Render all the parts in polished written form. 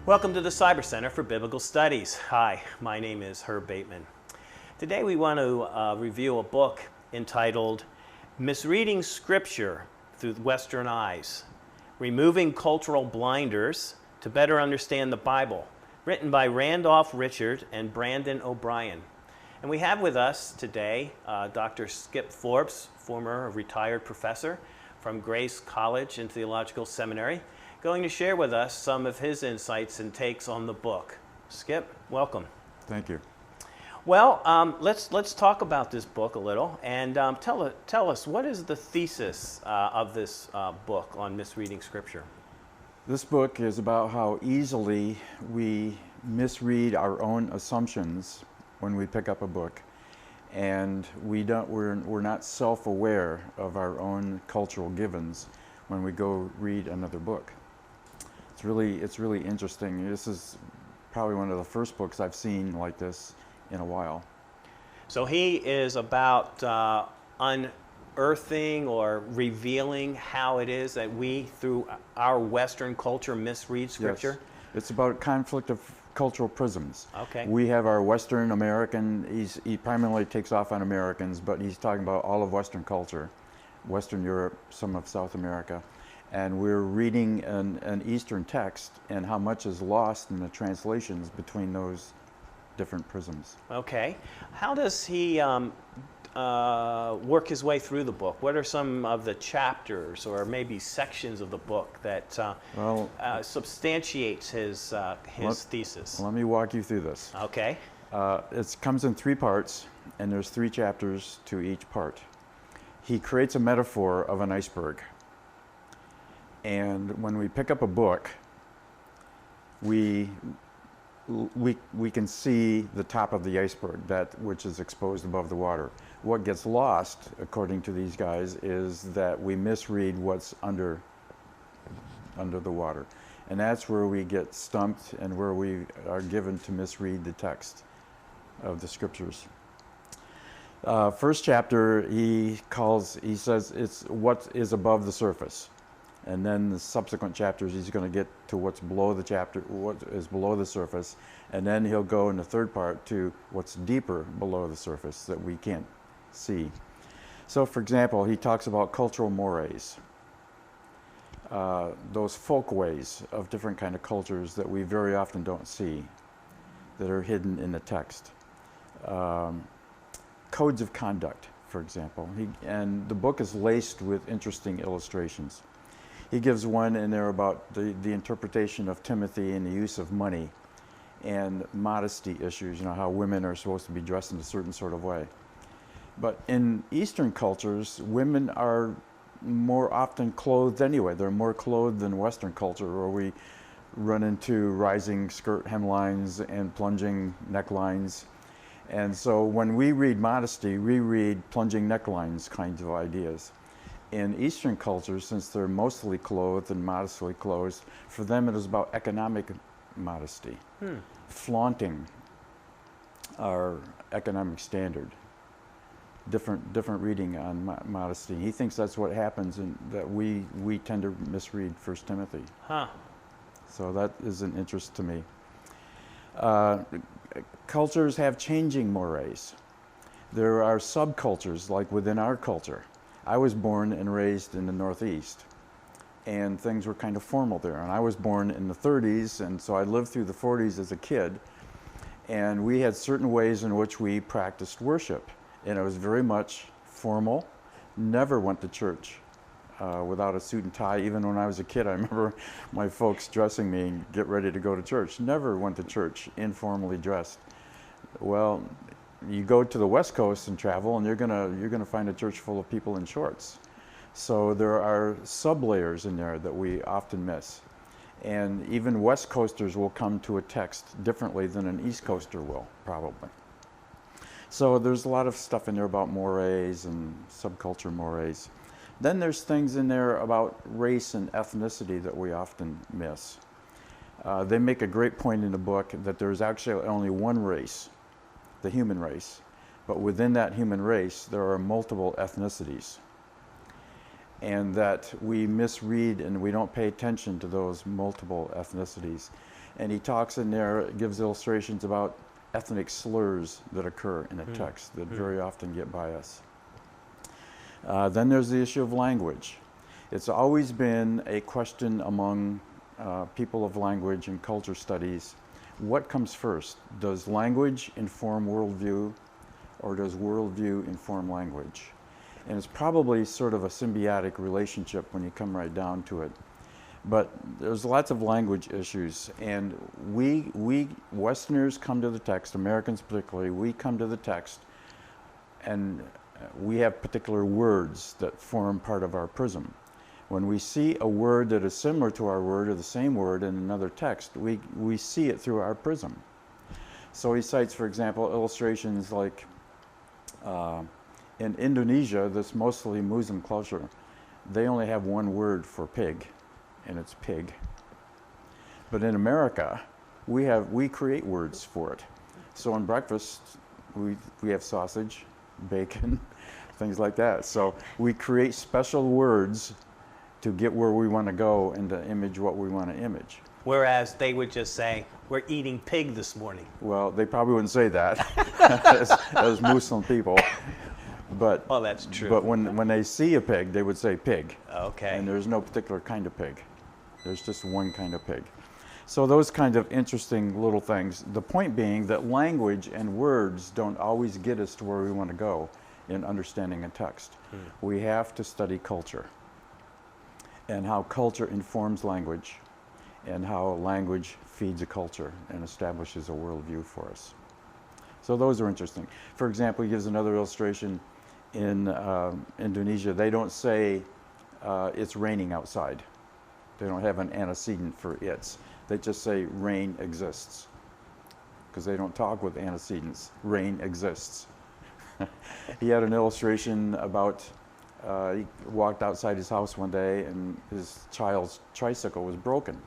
Welcome to the Cyber Center for Biblical Studies. Hi, my name is Herb Bateman. Today we want to review a book entitled Misreading Scripture Through Western Eyes, Removing Cultural Blinders to Better Understand the Bible, written by Randolph Richard and Brandon O'Brien. And we have with us today Dr. Skip Forbes, former retired professor from Grace College and Theological Seminary, going to share with us some of his insights and takes on the book. Skip, welcome. Thank you. Well, let's talk about this book a little, and tell us, what is the thesis of this book on misreading Scripture? This book is about how easily we misread our own assumptions when we pick up a book, and we're not self-aware of our own cultural givens when we go read another book. It's really interesting. This is probably one of the first books I've seen like this in a while. So he is about unearthing or revealing how it is that we, through our Western culture, misread Scripture? Yes. It's about conflict of cultural prisms. Okay. We have our Western American, he primarily takes off on Americans, but he's talking about all of Western culture, Western Europe, some of South America. And we're reading an Eastern text and how much is lost in the translations between those different prisms. Okay. How does he work his way through the book? What are some of the chapters or maybe sections of the book that substantiates his thesis? Let me walk you through this. Okay. It comes in 3 parts, and there's 3 chapters to each part. He creates a metaphor of an iceberg. And when we pick up a book, we can see the top of the iceberg, that which is exposed above the water. What gets lost, according to these guys, is that we misread what's under the water. And that's where we get stumped and where we are given to misread the text of the Scriptures. First chapter, he says it's what is above the surface. And then the subsequent chapters, he's going to get to what's below the chapter, what is below the surface, and then he'll go in the third part to what's deeper below the surface that we can't see. So, for example, he talks about cultural mores, those folkways of different kind of cultures that we very often don't see, that are hidden in the text. Codes of conduct, for example, and the book is laced with interesting illustrations. He gives one in there about the interpretation of Timothy and the use of money and modesty issues, how women are supposed to be dressed in a certain sort of way. But in Eastern cultures, women are more often clothed anyway. They're more clothed than Western culture, where we run into rising skirt hemlines and plunging necklines. And so when we read modesty, we read plunging necklines kinds of ideas. In Eastern cultures, since they're mostly clothed and modestly clothed, for them it is about economic modesty, flaunting our economic standard. Different reading on modesty. He thinks that's what happens, and that we tend to misread 1 Timothy. So that is an interest to me. Cultures have changing mores. There are subcultures, like within our culture. I was born and raised in the Northeast, and things were kind of formal there. And I was born in the 30s, and so I lived through the 40s as a kid, and we had certain ways in which we practiced worship, and it was very much formal. Never went to church without a suit and tie. Even when I was a kid, I remember my folks dressing me and get ready to go to church. Never went to church informally dressed. Well, you go to the West Coast and travel, and you're gonna find a church full of people in shorts. So there are sub-layers in there that we often miss. And even West Coasters will come to a text differently than an East Coaster will, probably. So there's a lot of stuff in there about mores and subculture mores. Then there's things in there about race and ethnicity that we often miss. They make a great point in the book that there's actually only one race, the human race, but within that human race there are multiple ethnicities. and that we misread and we don't pay attention to those multiple ethnicities. And he talks in there, gives illustrations about ethnic slurs that occur in a text that very often get by us. Then there's the issue of language. It's always been a question among people of language and culture studies. What comes first? Does language inform worldview, or does worldview inform language? And it's probably sort of a symbiotic relationship when you come right down to it. But there's lots of language issues, and we Westerners come to the text, Americans particularly, we come to the text, and we have particular words that form part of our prism. When we see a word that is similar to our word or the same word in another text, we see it through our prism. So he cites, for example, illustrations like in Indonesia, this mostly Muslim culture, they only have one word for pig, and it's pig. But in America, we create words for it. So in breakfast, we have sausage, bacon, things like that. So we create special words to get where we want to go and to image what we want to image. Whereas they would just say, we're eating pig this morning. Well, they probably wouldn't say that as Muslim people. But, Well, that's true. But when they see a pig, they would say pig. Okay. And there's no particular kind of pig. There's just one kind of pig. So those kinds of interesting little things. The point being that language and words don't always get us to where we want to go in understanding a text. We have to study culture and how culture informs language and how language feeds a culture and establishes a worldview for us. So those are interesting. For example, he gives another illustration in Indonesia. They don't say it's raining outside. They don't have an antecedent for it's. They just say rain exists, because they don't talk with antecedents. Rain exists. He had an illustration about he walked outside his house one day and his child's tricycle was broken.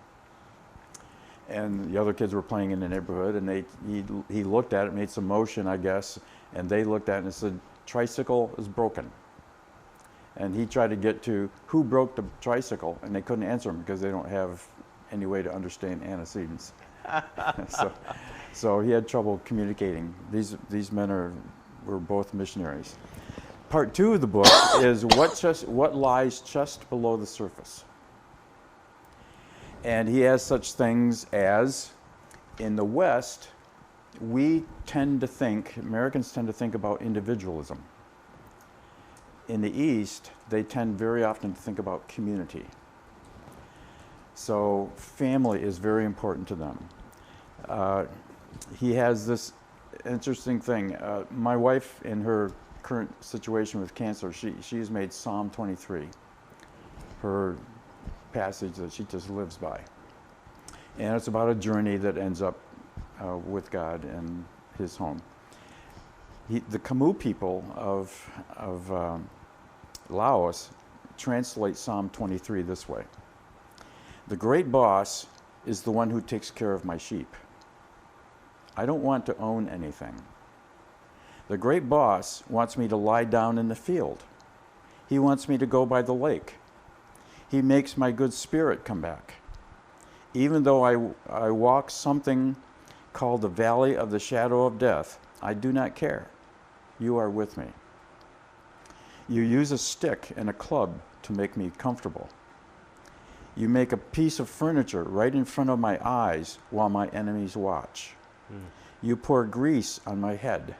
And the other kids were playing in the neighborhood, and he looked at it, made some motion, I guess, and they looked at it and said, "Tricycle is broken." And he tried to get to who broke the tricycle, and they couldn't answer him because they don't have any way to understand antecedents. So he had trouble communicating. These men were both missionaries. Part 2 of the book is what lies just below the surface. And he has such things as, in the West, Americans tend to think about individualism. In the East, they tend very often to think about community. So family is very important to them. He has this interesting thing. My wife, in her current situation with cancer, she has made Psalm 23 her passage that she just lives by. And it's about a journey that ends up with God and his home. The Khmu people of Laos translate Psalm 23 this way: "The great boss is the one who takes care of my sheep. I don't want to own anything. The great boss wants me to lie down in the field. He wants me to go by the lake. He makes my good spirit come back. Even though I walk something called the valley of the shadow of death, I do not care. You are with me. You use a stick and a club to make me comfortable. You make a piece of furniture right in front of my eyes while my enemies watch. You pour grease on my head.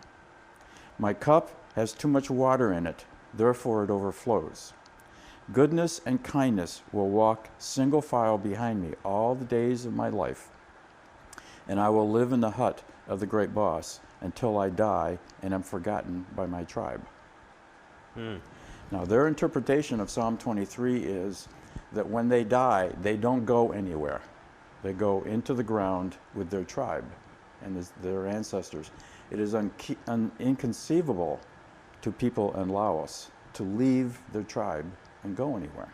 My cup has too much water in it, therefore it overflows. Goodness and kindness will walk single file behind me all the days of my life, and I will live in the hut of the great boss until I die and am forgotten by my tribe." Now, their interpretation of Psalm 23 is that when they die, they don't go anywhere. They go into the ground with their tribe and their ancestors. It is inconceivable to people in Laos to leave their tribe and go anywhere.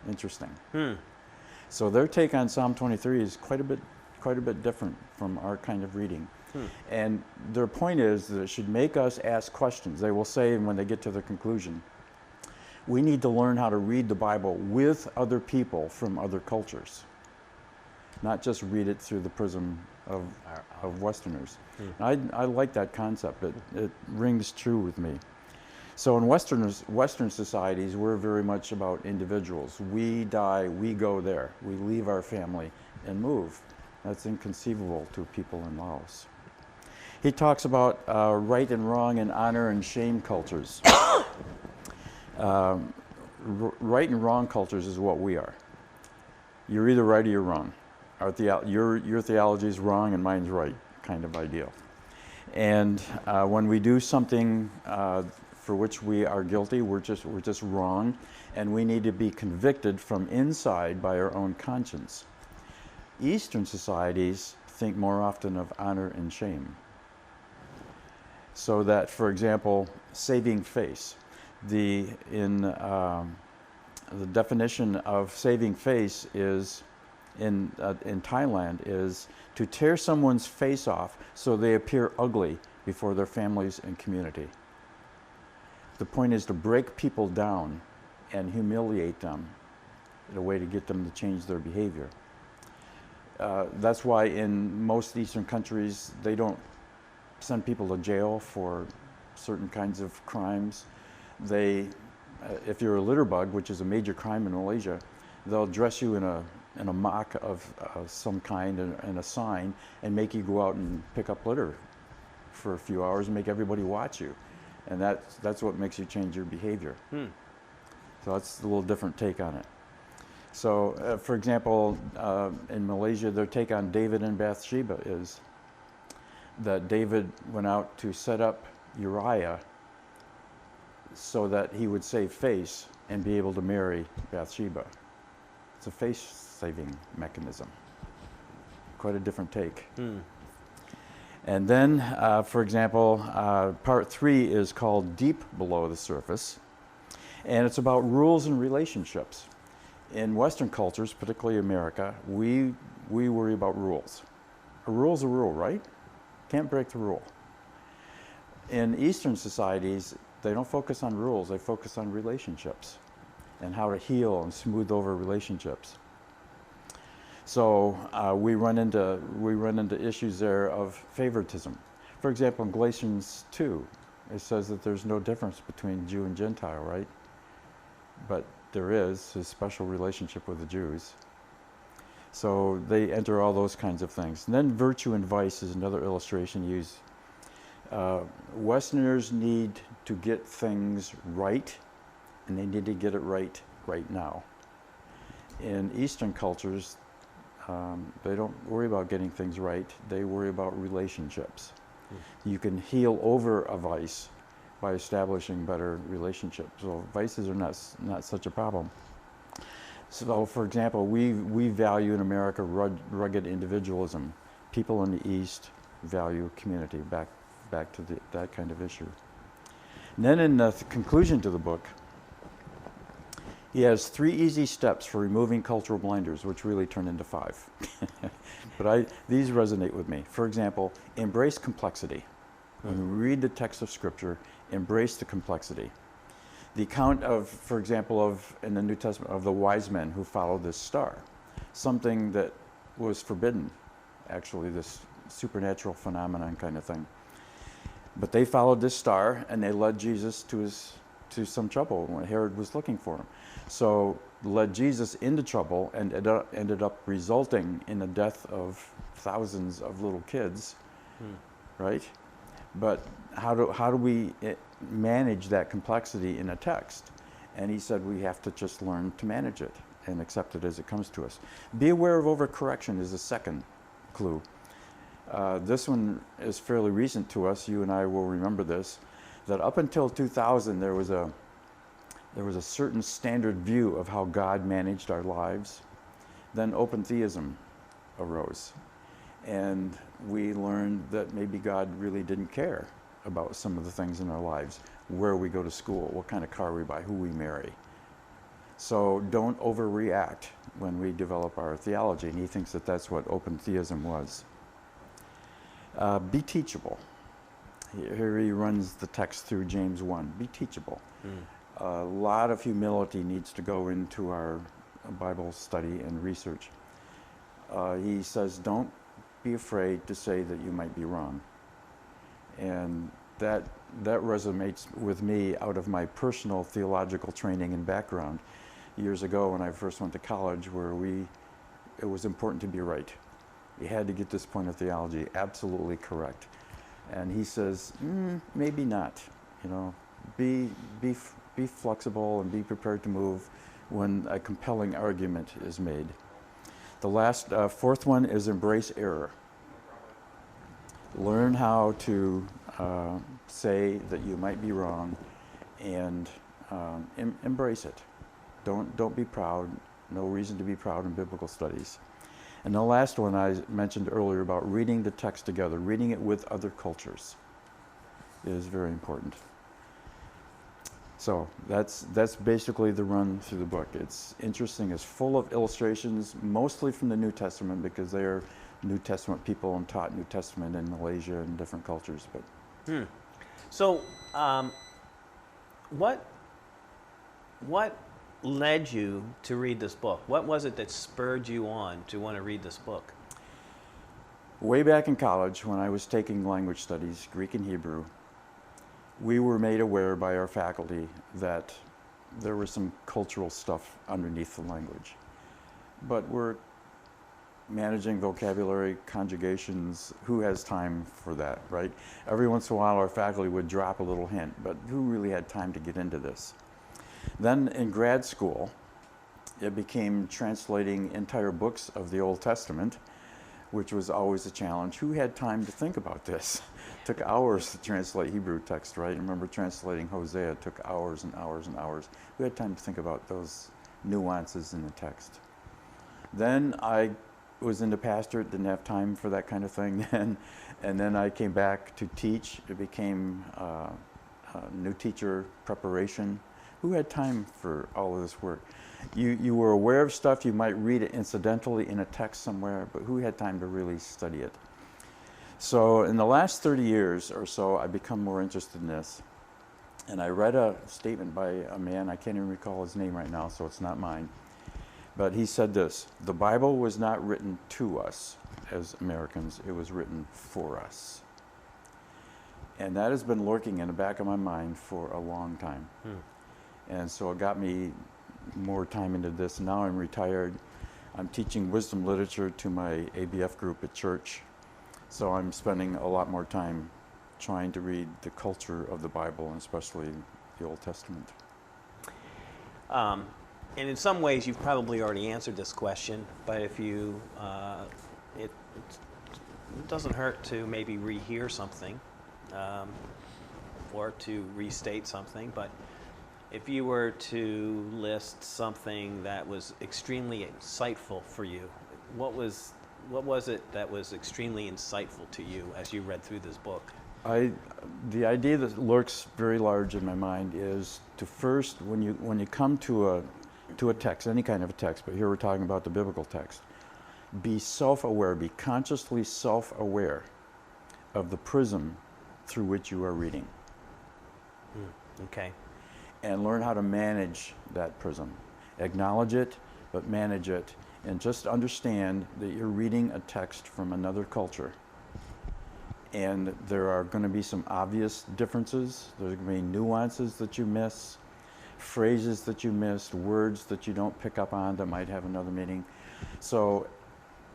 Interesting. So their take on Psalm 23 is quite a bit different from our kind of reading. And their point is that it should make us ask questions. They will say when they get to their conclusion, We need to learn how to read the Bible with other people from other cultures, not just read it through the prism of Westerners. I like that concept. It rings true with me. So in Western societies, we're very much about individuals. We die, we go there. We leave our family and move. That's inconceivable to people in Laos. He talks about right and wrong and honor and shame cultures. Right and wrong cultures is what we are. You're either right or you're wrong. Your theology is wrong and mine's right, kind of ideal. And when we do something for which we are guilty, we're just wrong, and we need to be convicted from inside by our own conscience. Eastern societies think more often of honor and shame. So that, for example, saving face. The definition of saving face is in Thailand is to tear someone's face off so they appear ugly before their families and community. The point is to break people down and humiliate them in a way to get them to change their behavior. That's why in most Eastern countries they don't send people to jail for certain kinds of crimes. If you're a litter bug, which is a major crime in Malaysia, they'll dress you in a mock of some kind and a sign and make you go out and pick up litter for a few hours and make everybody watch you. And that's what makes you change your behavior. So that's a little different take on it. So, for example, in Malaysia, their take on David and Bathsheba is that David went out to set up Uriah so that he would save face and be able to marry Bathsheba. It's a face-saving mechanism. Quite a different take. And then, for example, part 3 is called Deep Below the Surface, and it's about rules and relationships. In Western cultures, particularly America, we worry about rules. A rule's a rule, right? Can't break the rule. In Eastern societies, they don't focus on rules, they focus on relationships and how to heal and smooth over relationships. So we run into issues there of favoritism. For example, in Galatians 2, it says that there's no difference between Jew and Gentile, right? But there is a special relationship with the Jews. So they enter all those kinds of things. And then virtue and vice is another illustration used. Westerners need to get things right, and they need to get it right now. In Eastern cultures, they don't worry about getting things right. They worry about relationships. You can heal over a vice by establishing better relationships. So vices are not such a problem. So, for example, we value in America rugged individualism. People in the East value community, back to that kind of issue. And then in the conclusion to the book, he has 3 easy steps for removing cultural blinders, which really turn into 5. But these resonate with me. For example, embrace complexity. When we read the text of Scripture, embrace the complexity. The account of, for example, in the New Testament, of the wise men who followed this star, something that was forbidden, actually, this supernatural phenomenon kind of thing. But they followed this star, and they led Jesus to some trouble when Herod was looking for him. So led Jesus into trouble and ended up resulting in the death of thousands of little kids, right? But how do we manage that complexity in a text? And he said we have to just learn to manage it and accept it as it comes to us. Be aware of overcorrection is the second clue. This one is fairly recent to us. You and I will remember this, that up until 2000 there was a certain standard view of how God managed our lives. Then open theism arose. And we learned that maybe God really didn't care about some of the things in our lives. Where we go to school, what kind of car we buy, who we marry. So don't overreact when we develop our theology. And he thinks that that's what open theism was. Be teachable. Here he runs the text through James 1. Be teachable. A lot of humility needs to go into our Bible study and research. He says, don't be afraid to say that you might be wrong. And that resonates with me out of my personal theological training and background years ago when I first went to college, where it was important to be right. You had to get this point of theology absolutely correct. And he says, maybe not. You know, be flexible and be prepared to move when a compelling argument is made. The last, fourth one is embrace error. Learn how to say that you might be wrong and embrace it. Don't be proud. No reason to be proud in biblical studies. And the last one I mentioned earlier about reading the text together, reading it with other cultures is very important. So that's basically the run through the book. It's interesting. It's full of illustrations, mostly from the New Testament, because they are New Testament people and taught New Testament in Malaysia and different cultures. But So, what led you to read this book? What was it that spurred you on to want to read this book? Way back in college, when I was taking language studies, Greek and Hebrew, we were made aware by our faculty that there was some cultural stuff underneath the language. But we're managing vocabulary, conjugations, who has time for that, right? Every once in a while our faculty would drop a little hint, but who really had time to get into this? Then in grad school, it became translating entire books of the Old Testament, which was always a challenge. Who had time to think about this? It took hours to translate Hebrew text, right? I remember translating Hosea. It took hours and hours and hours. Who had time to think about those nuances in the text? Then I was into pastorate, didn't have time for that kind of thing then. And then I came back to teach. It became new teacher preparation. Who had time for all of this work? You were aware of stuff, you might read it incidentally in a text somewhere, but who had time to really study it? So in the last 30 years or so, I've become more interested in this. And I read a statement by a man, I can't even recall his name right now, so it's not mine. But he said this: the Bible was not written to us as Americans, it was written for us. And that has been lurking in the back of my mind for a long time. And so it got me more time into this. Now I'm retired. I'm teaching wisdom literature to my ABF group at church. So I'm spending a lot more time trying to read the culture of the Bible, and especially the Old Testament. And in some ways, you've probably already answered this question, but if you, it doesn't hurt to maybe rehear something or to restate something. But if you were to list something that was extremely insightful for you, what was it that was extremely insightful to you as you read through this book? The idea that lurks very large in my mind is to first, when you come to a text, any kind of a text, but here we're talking about the biblical text, be self-aware, be consciously self-aware of the prism through which you are reading. Okay. And learn how to manage that prism. Acknowledge it, but manage it, and just understand that you're reading a text from another culture. And there are going to be some obvious differences. There's going to be nuances that you miss, phrases that you missed, words that you don't pick up on that might have another meaning. So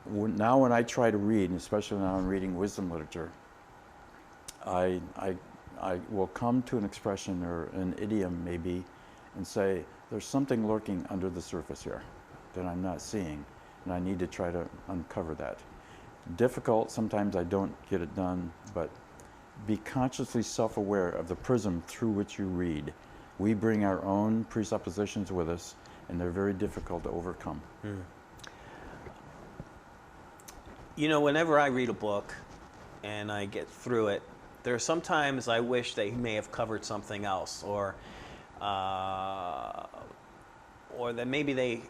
now when I try to read, and especially now I'm reading wisdom literature, I will come to an expression or an idiom maybe and say, there's something lurking under the surface here that I'm not seeing, and I need to try to uncover that. Difficult, sometimes I don't get it done, but be consciously self-aware of the prism through which you read. We bring our own presuppositions with us, and they're very difficult to overcome. You know, whenever I read a book and I get through it, there are sometimes I wish they may have covered something else, or that maybe they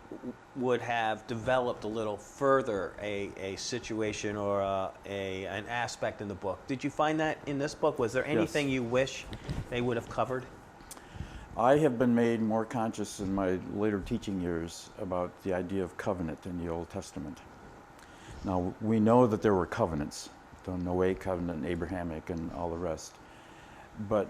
would have developed a little further a situation or an aspect in the book. Did you find that in this book? Was there anything you wish they would have covered? I have been made more conscious in my later teaching years about the idea of covenant in the Old Testament. Now, we know that there were covenants, the Noahic covenant, Abrahamic, and all the rest. But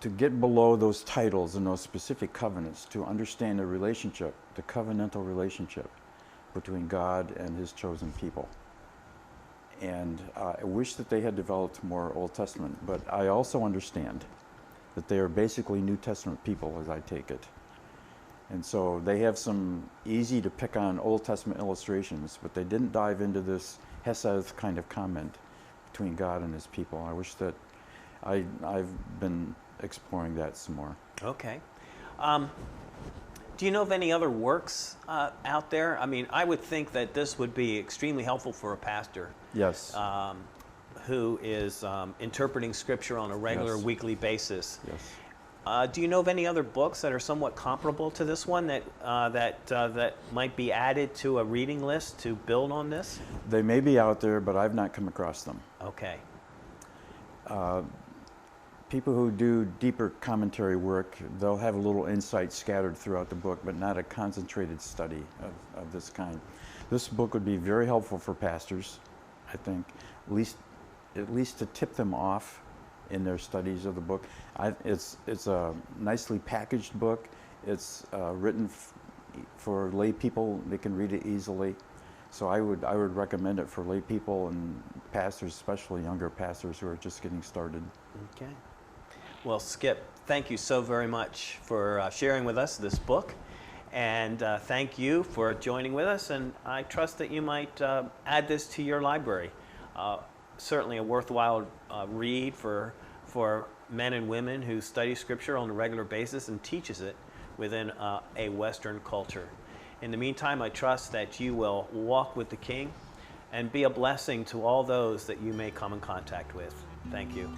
to get below those titles and those specific covenants, to understand the relationship, the covenantal relationship between God and his chosen people. And I wish that they had developed more Old Testament, but I also understand that they are basically New Testament people, as I take it. And so they have some easy to pick on Old Testament illustrations, but they didn't dive into this Hesed kind of comment between God and his people. I wish that I've been exploring that some more. Okay. Do you know of any other works out there? I mean, I would think that this would be extremely helpful for a pastor. Yes. Who is interpreting Scripture on a regular Yes. weekly basis. Yes. Do you know of any other books that are somewhat comparable to this one that might be added to a reading list to build on this? They may be out there, but I've not come across them. Okay. People who do deeper commentary work, they'll have a little insight scattered throughout the book, but not a concentrated study of this kind. This book would be very helpful for pastors, I think, at least to tip them off in their studies of the book. It's a nicely packaged book. It's written for lay people. They can read it easily. So I would recommend it for lay people and pastors, especially younger pastors who are just getting started. Okay. Well, Skip, thank you so very much for sharing with us this book. And thank you for joining with us. And I trust that you might add this to your library. Certainly a worthwhile read for men and women who study Scripture on a regular basis and teaches it within a Western culture. In the meantime, I trust that you will walk with the King and be a blessing to all those that you may come in contact with. Thank you.